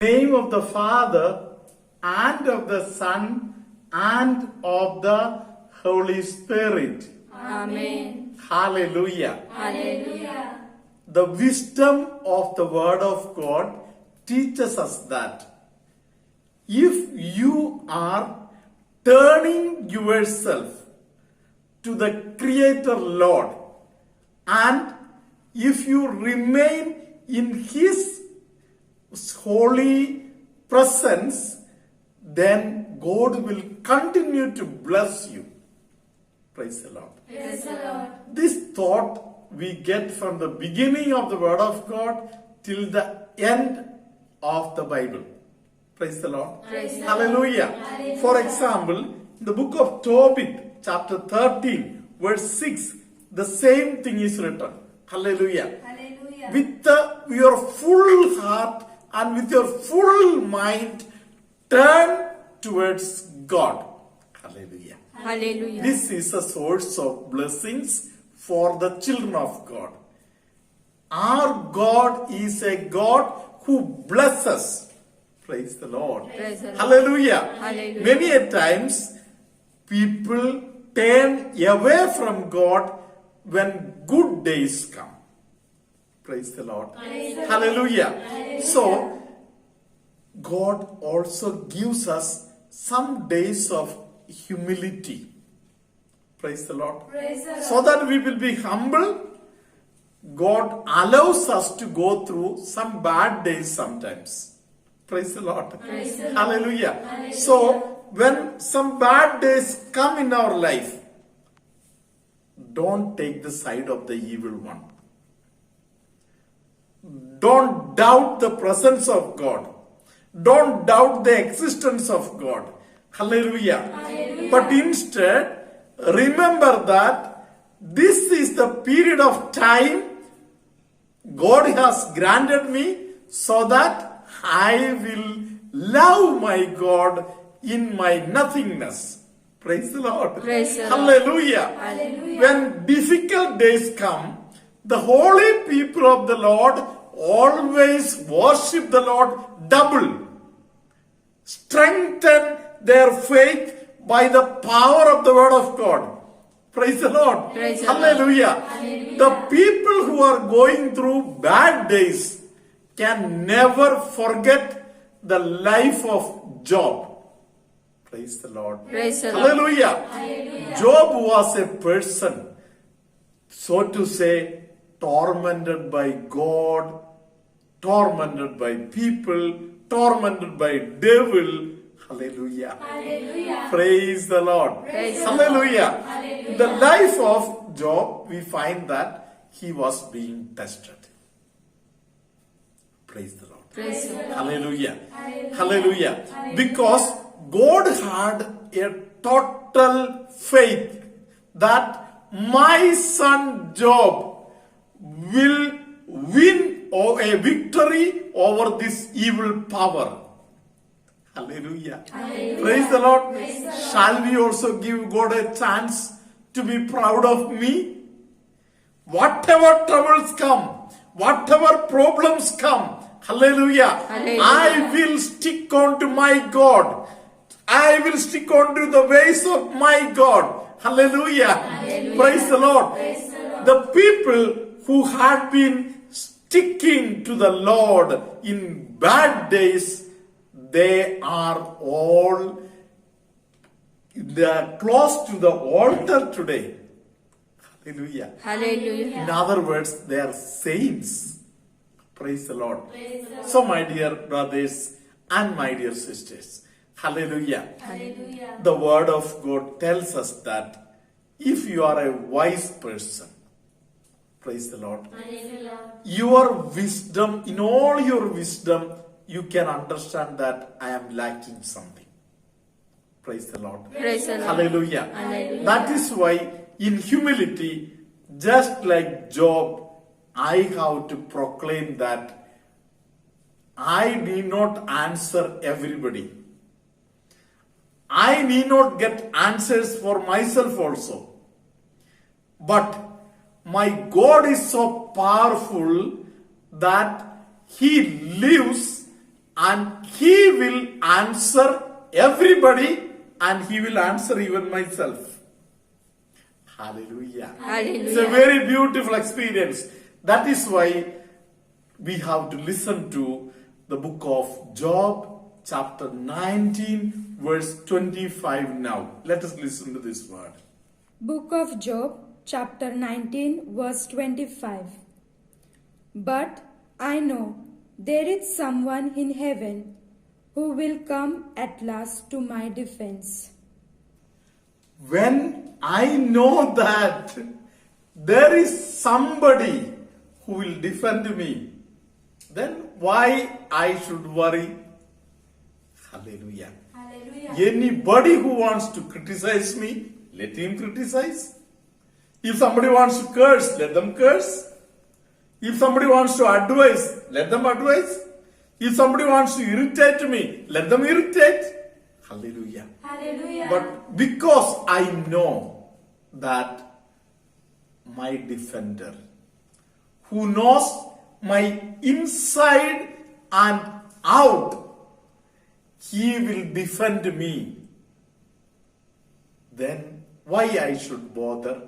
Name of the Father and of the Son and of the Holy Spirit. Amen. Hallelujah. Hallelujah. The wisdom of the Word of God teaches us that if you are turning yourself to the Creator Lord and if you remain in His holy presence, then God will continue to bless you. Praise the Lord. Praise the Lord. This thought we get from the beginning of the Word of God till the end of the Bible. Praise the Lord. Praise the Hallelujah. Hallelujah. For example, in the book of Tobit, chapter 13, verse 6, the same thing is written. Hallelujah. Hallelujah. With your full heart and with your full mind, turn towards God. Hallelujah. Hallelujah. This is a source of blessings for the children of God. Our God is a God who blesses. Praise the Lord. Praise the Lord. Hallelujah. Hallelujah. Many a times people turn away from God when good days come. Praise the Lord. Praise the Lord. Hallelujah. Hallelujah. So, God also gives us some days of humility. Praise the Lord. Praise the Lord. So that we will be humble. God allows us to go through some bad days sometimes. Praise the Lord. Praise the Lord. Hallelujah. Hallelujah. So, when some bad days come in our life, don't take the side of the evil one. Don't doubt the presence of God. Don't doubt the existence of God. Hallelujah. Hallelujah. But instead, remember that this is the period of time God has granted me so that I will love my God in my nothingness. Praise the Lord. Praise the Lord. Hallelujah. Hallelujah. When difficult days come, the holy people of the Lord always worship the Lord double. Strengthen their faith by the power of the Word of God. Praise the Lord. Praise the Lord. Hallelujah. Hallelujah. The people who are going through bad days can never forget the life of Job. Praise the Lord. Praise the Lord. Hallelujah. Hallelujah. Job was a person, so to say, tormented by God, tormented by people, tormented by devil. Hallelujah. Hallelujah. Praise the Lord. Praise the Hallelujah. Lord. Hallelujah. In the life of Job, we find that he was being tested. Praise the Lord. Praise the Lord. Hallelujah. Hallelujah. Hallelujah. Hallelujah. Because God had a total faith that my son Job will win a victory over this evil power. Hallelujah. Hallelujah. Praise the Lord. Praise the Lord. Shall we also give God a chance to be proud of me? Whatever troubles come, whatever problems come, hallelujah, Hallelujah. I will stick on to my God. I will stick on to the ways of my God. Hallelujah. Hallelujah. Praise the Lord. Praise the Lord. The people who had been sticking to the Lord in bad days, they are all close to the altar today. Hallelujah. Hallelujah. In other words, they are saints. Praise the Lord. Praise the Lord. So, my dear brothers and my dear sisters, hallelujah. Hallelujah. The Word of God tells us that if you are a wise person, praise the Lord, Praise the Lord. your wisdom, in all your wisdom, you can understand that I am lacking something. Praise the Lord. Praise the Lord. Hallelujah. Hallelujah. That is why, in humility, just like Job, I have to proclaim that I need not answer everybody. I need not get answers for myself also. But my God is so powerful that He lives and he will answer everybody, and he will answer even myself. Hallelujah. It's a very beautiful experience. That is why we have to listen to the book of Job, chapter 19, verse 25 now. Let us listen to this word. Book of Job, chapter 19, verse 25. But I know there is someone in heaven who will come at last to my defense. When I know that there is somebody who will defend me, then why I should worry? Hallelujah. Hallelujah. Anybody who wants to criticize me, let him criticize. If somebody wants to curse, let them curse. If somebody wants to advise, let them advise. If somebody wants to irritate me, let them irritate. Hallelujah. Hallelujah. But because I know that my defender, who knows my inside and out, he will defend me, then why I should bother?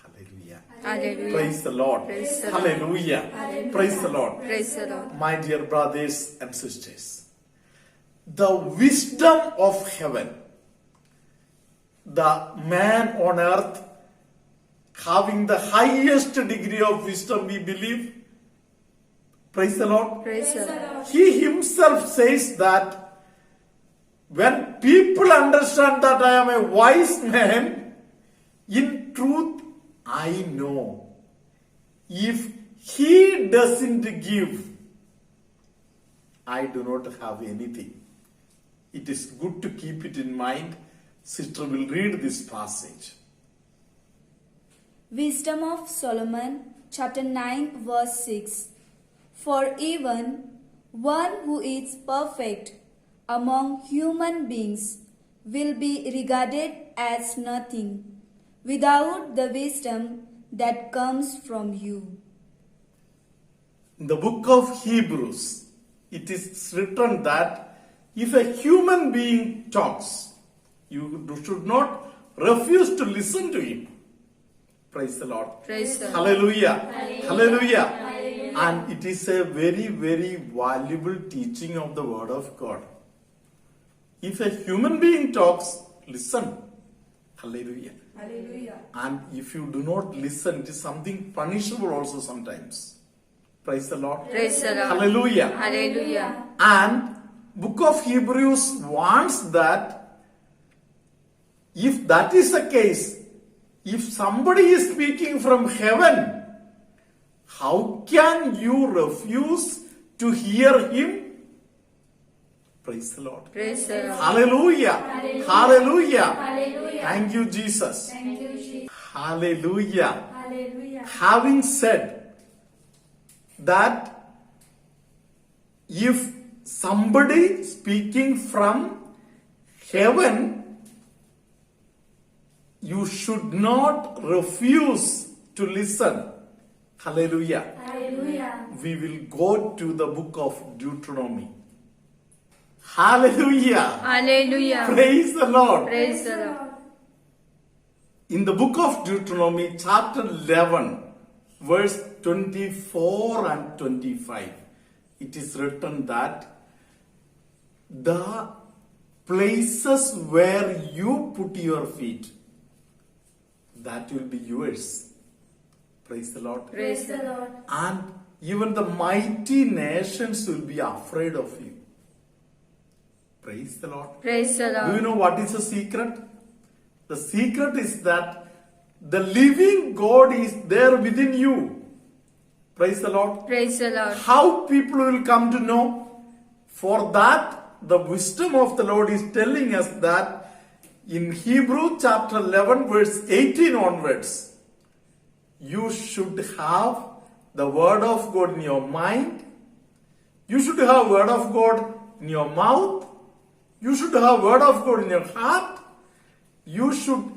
Hallelujah. Hallelujah. Praise the Lord. Praise the Hallelujah. Hallelujah. Praise the Lord. Praise the Lord. My dear brothers and sisters, the wisdom of heaven, the man on earth having the highest degree of wisdom, we believe. Praise the Lord. Praise the Lord. He himself says that when people understand that I am a wise man, in truth I know if he doesn't give, I do not have anything. It is good to keep it in mind. Sister will read this passage. Wisdom of Solomon, chapter 9, verse 6. For even one who is perfect among human beings will be regarded as nothing without the wisdom that comes from you. In the book of Hebrews, it is written that if a human being talks, you should not refuse to listen to him. Praise the Lord. Praise the Lord. Hallelujah. Hallelujah. And it is a very, very valuable teaching of the Word of God. If a human being talks, listen. Hallelujah. Hallelujah. And if you do not listen, it is something punishable also sometimes. Praise the Lord. Praise the Lord. Hallelujah. Hallelujah. And book of Hebrews wants that if that is the case, if somebody is speaking from heaven, how can you refuse to hear him? Praise the Lord. Praise the Lord. Hallelujah. Hallelujah. Hallelujah. Thank you, Jesus. Thank you, Jesus. Hallelujah. Hallelujah. Having said that, if somebody speaking from heaven, you should not refuse to listen. Hallelujah. Hallelujah. We will go to the book of Deuteronomy. Hallelujah. Hallelujah. Praise the Lord. Praise the Lord. In the book of Deuteronomy, chapter 11, verse 24 and 25, it is written that the places where you put your feet, that will be yours. Praise the Lord. Praise the Lord. Lord. And even the mighty nations will be afraid of you. Praise the Lord. Praise the Do you Lord. know what is the secret? The secret is that the living God is there within you. Praise the Lord. Praise the Lord. How people will come to know? For that, the wisdom of the Lord is telling us that in Hebrew chapter 11 verse 18 onwards, you should have the word of God in your mind. You should have word of God in your mouth. You should have word of God in your heart. You should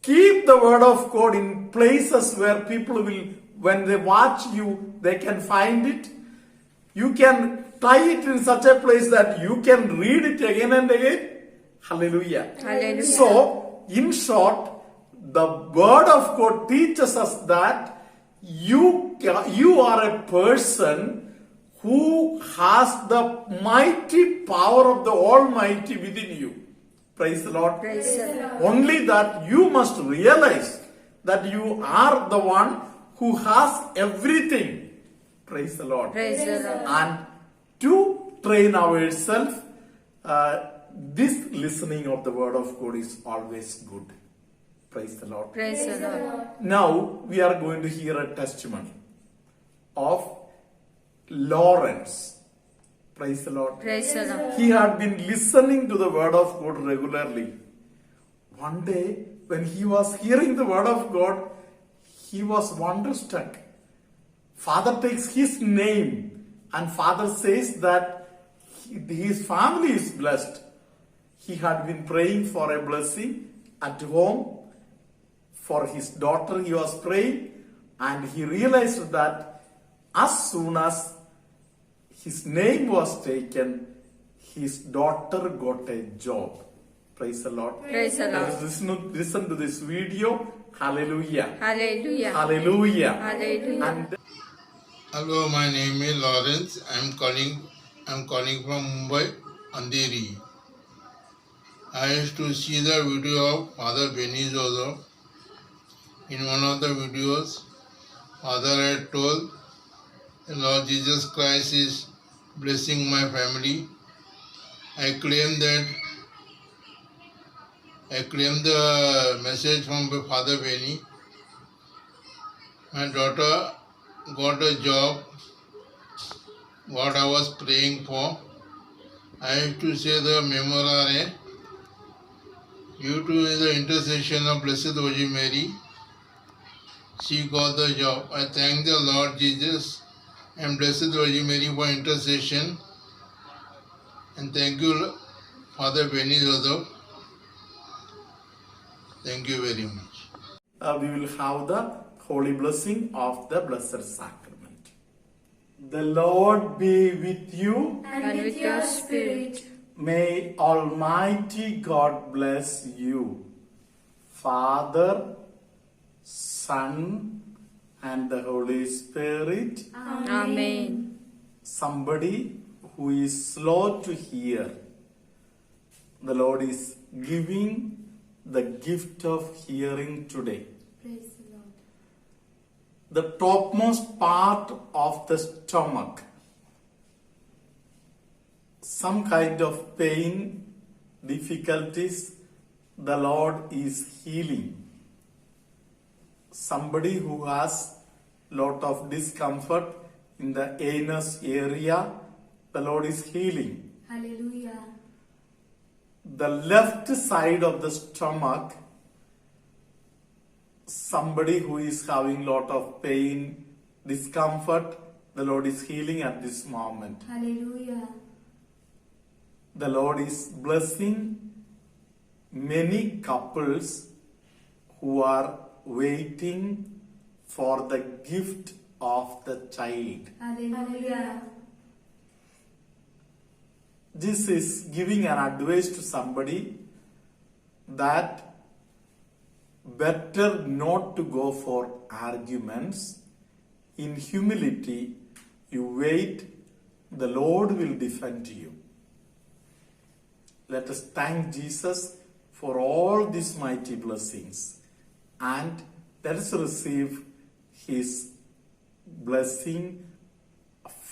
keep the word of God in places where people will, when they watch you, they can find it. You can tie it in such a place that you can read it again and again. Hallelujah. Hallelujah. So, in short, the word of God teaches us that you are a person who has the mighty power of the Almighty within you. Praise the Lord. Praise the Lord. Only that you must realize that you are the one who has everything. Praise the Lord. Praise the Lord. And to train ourselves, this listening of the word of God is always good. Praise the Lord. Praise the Lord. Now we are going to hear a testimony of Lawrence. Praise the Lord. Praise the Lord. He had been listening to the word of God regularly. One day, when he was hearing the word of God, he was wonderstruck. Father takes his name and Father says that his family is blessed. He had been praying for a blessing at home. For his daughter he was praying, and he realized that as soon as his name was taken, his daughter got a job. Praise the Lord. Praise the Let Lord. us listen to this video. Hallelujah. Hallelujah. Hallelujah. Hallelujah. And Hello, my name is Lawrence. I'm calling from Mumbai, Andheri. I used to see the video of Father Benny Joseph. In one of the videos, Father had told, the Lord Jesus Christ is blessing my family. I claim the message from Father Benny. My daughter got a job, what I was praying for. I used to say the Memorare, due to the intercession of Blessed Virgin Mary, she got the job. I thank the Lord Jesus and Blessed Virgin Mary for intercession. And thank you, Father Benny Joseph. Thank you very much. we will have the holy blessing of the Blessed Sacrament. The Lord be with you. And with your spirit. May Almighty God bless you, Father, Son, and the Holy Spirit. Amen. Somebody who is slow to hear, the Lord is giving the gift of hearing today. Praise the Lord. The topmost part of the stomach, some kind of pain, difficulties, the Lord is healing. Somebody who has lot of discomfort in the anus area, the Lord is healing. Hallelujah. The left side of the stomach, somebody who is having lot of pain, discomfort, the Lord is healing at this moment. Hallelujah. The Lord is blessing many couples who are waiting for the gift of the child. Hallelujah. This is giving an advice to somebody that better not to go for arguments. In humility, you wait, the Lord will defend you. Let us thank Jesus for all these mighty blessings, and let us receive His blessing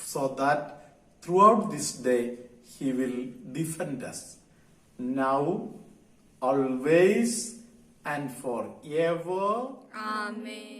so that throughout this day He will defend us. Now, always, and forever. Amen.